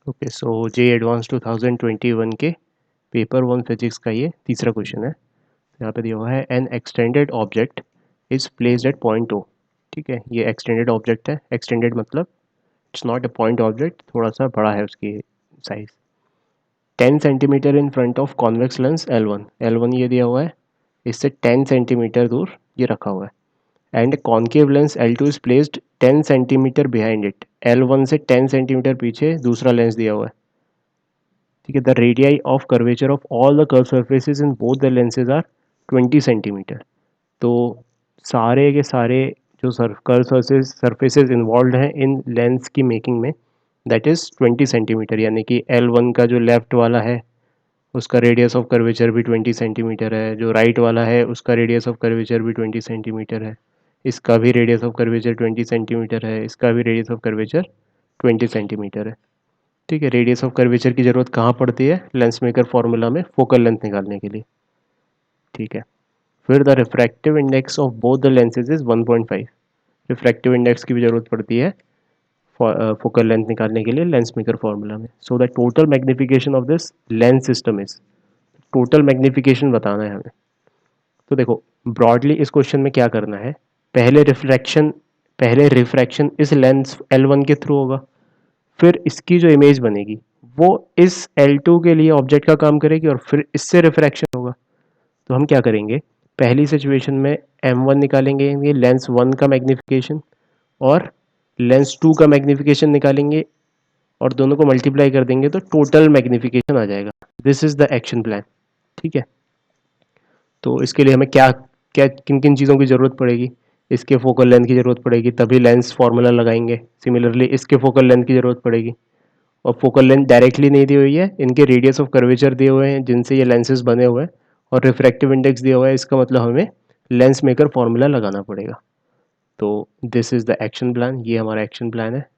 Okay, सो जे advance 2021 के paper one physics का ये तीसरा क्वेश्चन है। यहाँ पे दिया हुआ है an extended object is placed at point O. ठीक है, ये एक्सटेंडेड ऑब्जेक्ट है। एक्सटेंडेड मतलब it's not a point object, थोड़ा सा बड़ा है उसकी size. 10 centimetre in front of convex lens L1। L1 ये दिया हुआ है, इससे 10 सेंटीमीटर दूर ये रखा हुआ है। And concave lens L2 is placed 10 centimetre behind it. L1 से 10 सेंटीमीटर पीछे दूसरा लेंस दिया हुआ है। ठीक है, the radii of curvature of all the curve surfaces in both the lenses are 20 centimetre. तो सारे के सारे जो कर्व सर्फेसिस इन्वॉल्व हैं इन लेंस की मेकिंग में, दैट इज़ 20 सेंटीमीटर। यानी कि L1 का जो लेफ्ट वाला है उसका रेडियस ऑफ कर्वेचर भी 20 सेंटीमीटर है, जो राइट वाला है उसका रेडियस ऑफ कर्वेचर भी 20 सेंटीमीटर है, इसका भी रेडियस ऑफ कर्वेचर 20 सेंटीमीटर है, इसका भी रेडियस ऑफ कर्वेचर 20 सेंटीमीटर है। ठीक है, रेडियस ऑफ कर्वेचर की ज़रूरत कहाँ पड़ती है? लेंस मेकर फॉर्मूला में फोकल लेंथ निकालने के लिए। ठीक है, फिर the refractive index of both the lenses is 1.5। Refractive index की भी ज़रूरत पड़ती है फोकल लेंथ निकालने के लिए लेंस मेकर फॉर्मूला में। So the total magnification of this lens system is, total magnification बताना है हमें। तो देखो, ब्रॉडली इस क्वेश्चन में क्या करना है, पहले रिफ्रैक्शन इस लेंस L1 के थ्रू होगा, फिर इसकी जो इमेज बनेगी वो इस L2 के लिए ऑब्जेक्ट का काम करेगी और फिर इससे रिफ्रैक्शन होगा। तो हम क्या करेंगे, पहली सिचुएशन में M1 निकालेंगे, ये लेंस 1 का मैग्निफिकेशन, और लेंस 2 का मैग्निफिकेशन निकालेंगे और दोनों को मल्टीप्लाई कर देंगे तो टोटल मैग्निफिकेशन आ जाएगा। This is the action plan. ठीक है, तो इसके लिए हमें क्या क्या किन किन चीज़ों की ज़रूरत पड़ेगी? इसके फोकल लेंथ की ज़रूरत पड़ेगी, तभी लेंस फार्मूला लगाएंगे। सिमिलरली इसके फोकल लेंथ की ज़रूरत पड़ेगी, और फोकल लेंथ डायरेक्टली नहीं दी हुई है, इनके रेडियस ऑफ कर्वेचर दिए हुए हैं जिनसे ये लेंसेज बने हुए हैं, और रिफ्रैक्टिव इंडेक्स दिया हुआ है। इसका मतलब हमें लेंस मेकर फॉर्मूला लगाना पड़ेगा। तो this is the action plan, ये हमारा एक्शन प्लान है।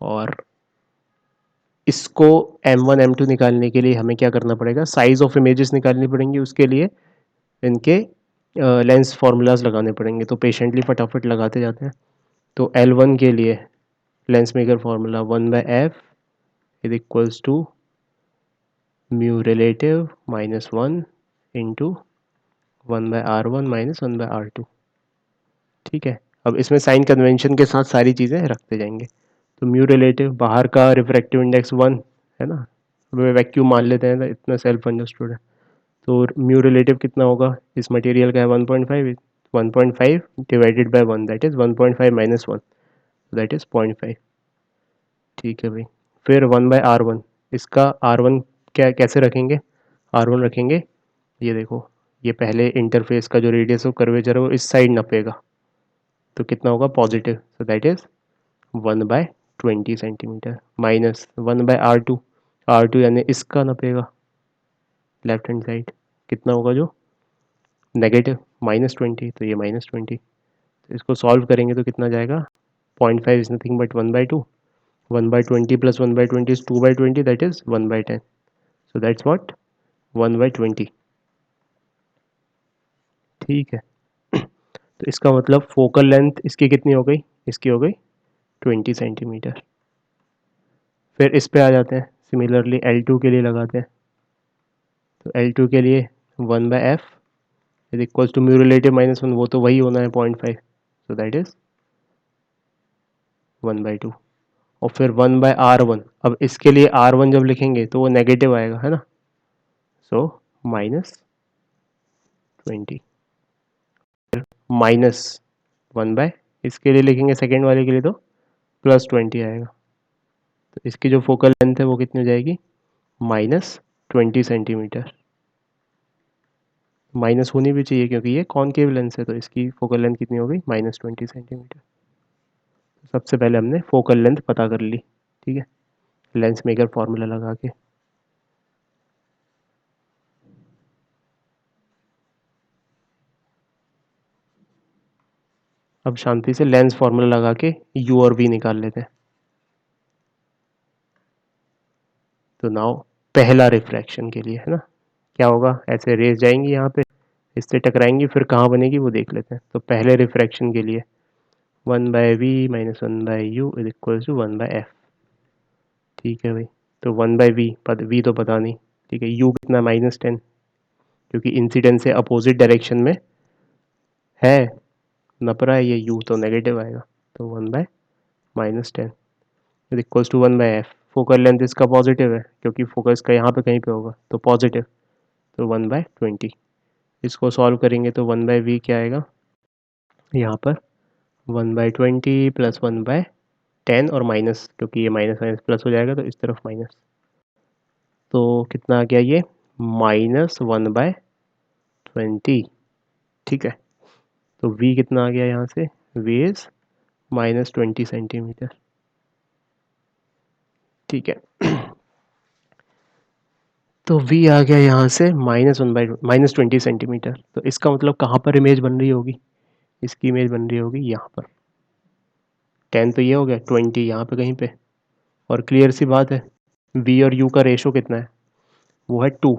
और इसको M1 M2 निकालने के लिए हमें क्या करना पड़ेगा, साइज ऑफ इमेजेस निकालनी पड़ेंगी। उसके लिए इनके लेंस फार्मूलाज लगाने पड़ेंगे। तो पेशेंटली फटाफट लगाते जाते हैं। तो L1 के लिए lens maker formula 1/f is equals to mu relative minus 1 into 1/r1 minus 1/r2। ठीक है, अब इसमें साइन कन्वेंशन के साथ सारी चीज़ें रखते जाएंगे। तो म्यू रिलेटिव, बाहर का रिफ्रैक्टिव इंडेक्स 1 है ना, वैक्यूम मान लेते हैं, तो इतना सेल्फ अंडरस्टूड है। तो म्यू रिलेटिव कितना होगा, इस मटेरियल का है 1.5, 1.5 divided by 1 that is 1.5 minus 1 that is 0.5। ठीक है भाई, फिर 1/r1, इसका R1 क्या कैसे रखेंगे, R1 रखेंगे, ये देखो, ये पहले इंटरफेस का जो रेडियस ऑफ कर्वेचर है वो इस साइड नपेगा, तो कितना होगा positive, so that is 1/20 centimetre, minus 1/r2, R2 यानी इसका नपेगा लेफ्ट हैंड साइड, कितना होगा जो नेगेटिव -20, तो ये -20। तो इसको सॉल्व करेंगे तो कितना जाएगा, 0.5 is nothing but 1/2, 1/20 plus 1/20 is 2/20 that is 1/10, so that's what 1/20। ठीक है, तो इसका मतलब फोकल लेंथ इसकी कितनी हो गई, इसकी हो गई 20 सेंटीमीटर। फिर इस पे आ जाते हैं, सिमिलरली L2 के लिए लगाते हैं। तो L2 के लिए 1/f is equals to mu relative minus 1, वो तो वही होना है 0.5, सो दैट इज 1/2। और फिर 1/r1, अब इसके लिए R1 जब लिखेंगे तो वो नेगेटिव आएगा, है ना, सो -20, माइनस 1/, इसके लिए लिखेंगे सेकेंड वाले के लिए तो +20 आएगा। तो इसकी जो फोकल लेंथ है वो कितनी हो जाएगी, -20 सेंटीमीटर। माइनस होनी भी चाहिए क्योंकि ये कॉनकेव लेंस है, तो इसकी फोकल लेंथ कितनी हो गई, -20 सेंटीमीटर। सबसे पहले हमने फोकल लेंथ पता कर ली। ठीक है, लेंस मेकर फॉर्मूला लगा के। अब शांति से लेंस फार्मूला लगा के यू और वी निकाल लेते हैं। तो नाउ पहला रिफ्रैक्शन के लिए, है ना, क्या होगा, ऐसे रेस जाएंगी यहाँ पे, इससे टकराएंगी, फिर कहाँ बनेगी वो देख लेते हैं। तो पहले रिफ्रैक्शन के लिए 1/v-1/u is equal to 1/f। ठीक है भाई, तो 1/v, v तो पता नहीं। ठीक है, u कितना -10, क्योंकि इंसिडेंट से अपोजिट डायरेक्शन में है, नप रहा है ये, u तो नेगेटिव आएगा। तो 1/-10 is equals to 1/f। Focal length इसका पॉजिटिव है क्योंकि फोकस का यहाँ पे कहीं पे होगा, तो पॉजिटिव, तो 1/20। इसको सॉल्व करेंगे तो 1/v क्या आएगा यहाँ पर, 1/20 प्लस 1/10 और माइनस, क्योंकि ये माइनस माइनस प्लस हो जाएगा तो इस तरफ माइनस, तो कितना आ गया ये, -1/20। ठीक है, तो v कितना आ गया यहाँ से, v इज -20 सेंटीमीटर। ठीक है, तो v आ गया यहाँ से -20 सेंटीमीटर। तो इसका मतलब कहाँ पर इमेज बन रही होगी, इसकी इमेज बन रही होगी यहाँ पर। 10 तो ये हो गया, 20 यहाँ पे कहीं पे, और क्लियर सी बात है v और u का रेशो कितना है, वो है 2।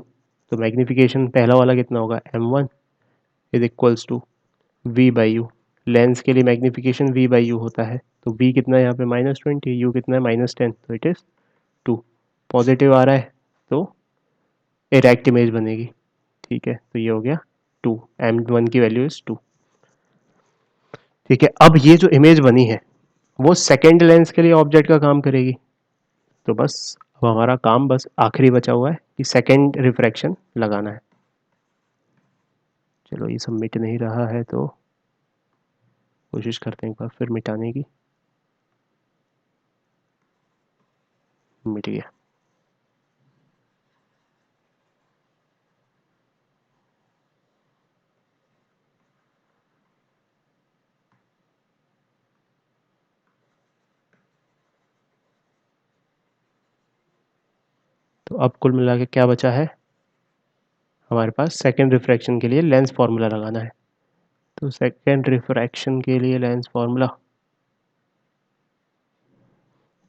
तो मैग्नीफिकेशन पहला वाला कितना होगा, m1 is equals to v by u. Lens के लिए मैग्नीफिकेशन v बाई यू होता है, तो v कितना है यहाँ पे -20, u कितना है -10, तो इट इज़ 2। पॉजिटिव आ रहा है तो इरेक्ट इमेज बनेगी। ठीक है, तो ये हो गया 2, m1 की वैल्यू इज 2। ठीक है, अब ये जो इमेज बनी है वो सेकेंड लेंस के लिए ऑब्जेक्ट का काम करेगी। तो बस अब हमारा काम बस आखिरी बचा हुआ है कि सेकेंड रिफ्रैक्शन लगाना है। चलो ये सब मिट नहीं रहा है तो कोशिश करते हैं एक बार फिर मिटाने की। मिट गया। तो अब कुल मिला के क्या बचा है, हमारे पास सेकेंड रिफ्रैक्शन के लिए लेंस फार्मूला लगाना है। तो सेकेंड रिफ्रैक्शन के लिए लेंस फार्मूला,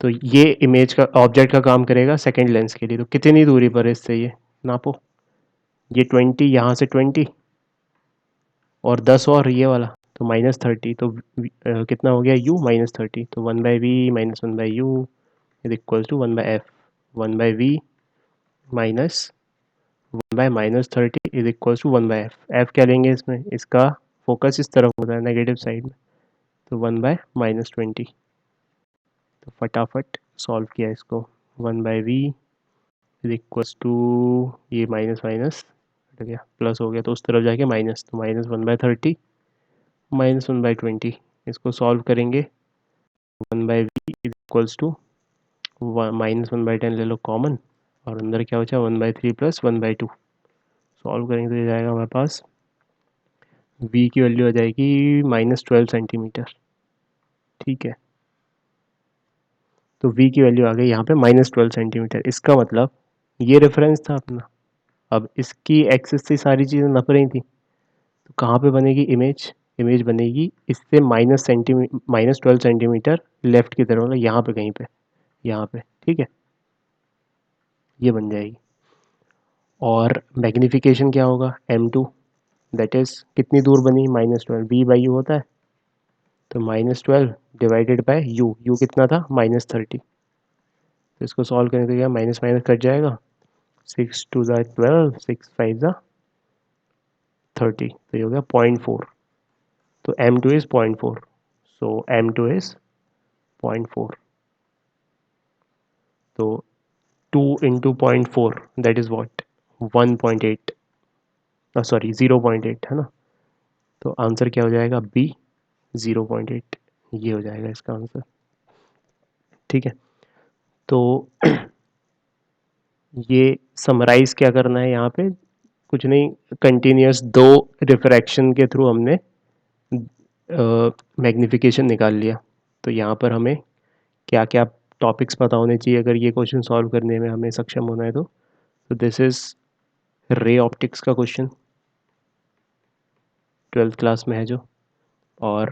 तो ये इमेज का ऑब्जेक्ट का काम करेगा सेकेंड लेंस के लिए। तो कितनी दूरी पर है इससे, ये नापो, ये 20, यहाँ से 20 और 10 और ये वाला, तो -30। तो कितना हो गया u -30, तो 1/v minus 1/u is equal to 1/f। 1/v minus 1/-30 is equal to 1/f। f क्या लेंगे इसमें, इसका फोकस इस तरफ होता है नेगेटिव साइड में, तो 1/-20। तो फटाफट सॉल्व किया इसको, 1/v इज इक्वल्स टू, ये माइनस माइनस हट गया, प्लस हो गया तो उस तरफ जाके माइनस, तो -1/30 -1/20। इसको सॉल्व करेंगे, 1/v इज इक्वल्स टू -1/10 ले लो कॉमन, और अंदर क्या बचा 1/3 प्लस 1/2। सॉल्व करेंगे तो ये जाएगा हमारे पास, v की वैल्यू आ जाएगी -12 सेंटीमीटर। ठीक है, तो v की वैल्यू आ गई यहाँ पे -12 सेंटीमीटर। इसका मतलब ये रेफरेंस था अपना, अब इसकी एक्सिस से सारी चीज़ें नप रही थी, तो कहाँ पे बनेगी इमेज, इमेज बनेगी इससे -12 सेंटीमीटर लेफ्ट की तरफ, यहाँ पे कहीं पे, यहाँ पे। ठीक है, ये बन जाएगी। और मैग्नीफिकेशन क्या होगा, m2, दैट इज़ कितनी दूर बनी, -12, v बाई यू होता है, तो -12 डिवाइडेड बाय u कितना था -30। तो इसको सॉल्व करने के लिए माइनस माइनस कट जाएगा, 6 2 ज़ा 12, 6 5 ज़ा 30, तो ये हो गया 0.4। तो m2 is 0.4, so m2 is 0.4। तो 2 into 0.4 that is what, 1.8, sorry 0.8 है ना। तो आंसर क्या हो जाएगा, बी 0.8, ये हो जाएगा इसका आंसर। ठीक है, तो ये समराइज क्या करना है यहाँ पे, कुछ नहीं, कंटिन्यूस दो रिफ्रैक्शन के थ्रू हमने मैग्नीफिकेशन निकाल लिया। तो यहाँ पर हमें क्या क्या टॉपिक्स पता होने चाहिए अगर ये क्वेश्चन सॉल्व करने में हमें सक्षम होना है। तो दिस इज़ रे ऑप्टिक्स का क्वेश्चन, 12th क्लास में है जो, और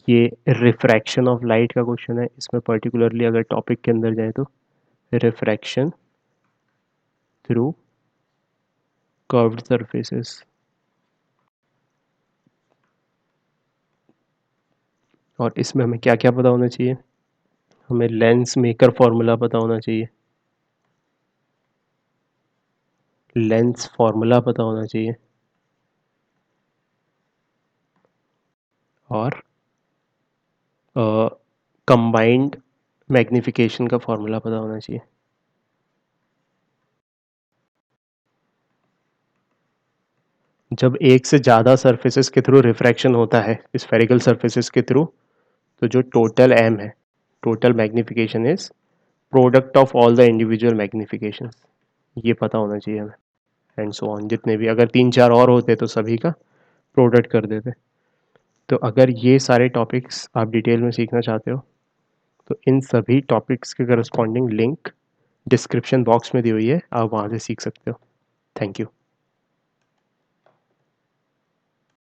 ये रिफ्रैक्शन ऑफ लाइट का क्वेश्चन है। इसमें पर्टिकुलरली अगर टॉपिक के अंदर जाए तो रिफ्रैक्शन थ्रू कर्व्ड सरफेसेस। और इसमें हमें क्या क्या पता होना चाहिए? हमें लेंस मेकर फॉर्मूला पता होना चाहिए, लेंस फॉर्मूला पता होना चाहिए, और कंबाइंड मैग्नीफिकेशन का फॉर्मूला पता होना चाहिए। जब एक से ज़्यादा सरफेसेस के थ्रू रिफ्रैक्शन होता है स्फेरिकल सरफेसेस के थ्रू, तो जो टोटल एम है, total magnification is product of all the individual magnification, ये पता होना चाहिए हमें। एंड सो ऑन, जितने भी अगर 3-4 और होते तो सभी का प्रोडक्ट कर देते। तो अगर ये सारे टॉपिक्स आप डिटेल में सीखना चाहते हो तो इन सभी टॉपिक्स के करस्पॉन्डिंग लिंक डिस्क्रिप्शन बॉक्स में दी हुई है, आप वहाँ से सीख सकते हो। Thank you.